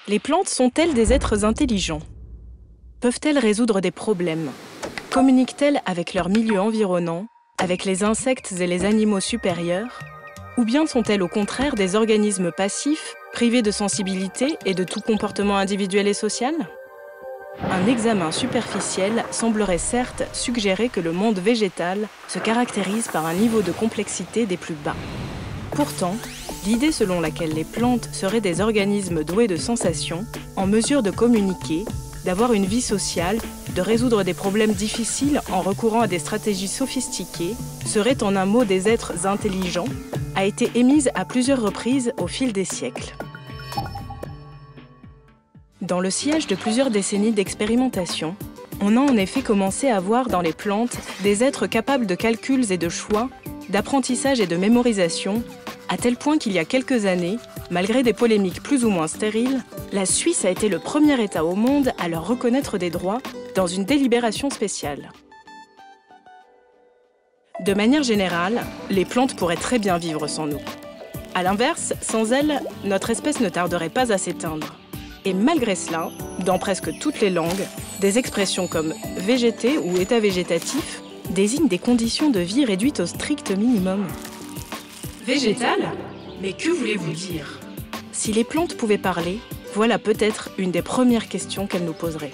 Les plantes sont-elles des êtres intelligents? Peuvent-elles résoudre des problèmes? Communiquent-elles avec leur milieu environnant, avec les insectes et les animaux supérieurs? Ou bien sont-elles au contraire des organismes passifs, privés de sensibilité et de tout comportement individuel et social? Un examen superficiel semblerait certes suggérer que le monde végétal se caractérise par un niveau de complexité des plus bas. Pourtant, l'idée selon laquelle les plantes seraient des organismes doués de sensations, en mesure de communiquer, d'avoir une vie sociale, de résoudre des problèmes difficiles en recourant à des stratégies sophistiquées, seraient en un mot des êtres intelligents, a été émise à plusieurs reprises au fil des siècles. Dans le sillage de plusieurs décennies d'expérimentation, on a en effet commencé à voir dans les plantes des êtres capables de calculs et de choix, d'apprentissage et de mémorisation, à tel point qu'il y a quelques années, malgré des polémiques plus ou moins stériles, la Suisse a été le premier État au monde à leur reconnaître des droits dans une délibération spéciale. De manière générale, les plantes pourraient très bien vivre sans nous. À l'inverse, sans elles, notre espèce ne tarderait pas à s'éteindre. Et malgré cela, dans presque toutes les langues, des expressions comme « végéter » ou « état végétatif » désignent des conditions de vie réduites au strict minimum. Végétal? Mais que voulez-vous dire? Si les plantes pouvaient parler, voilà peut-être une des premières questions qu'elles nous poseraient.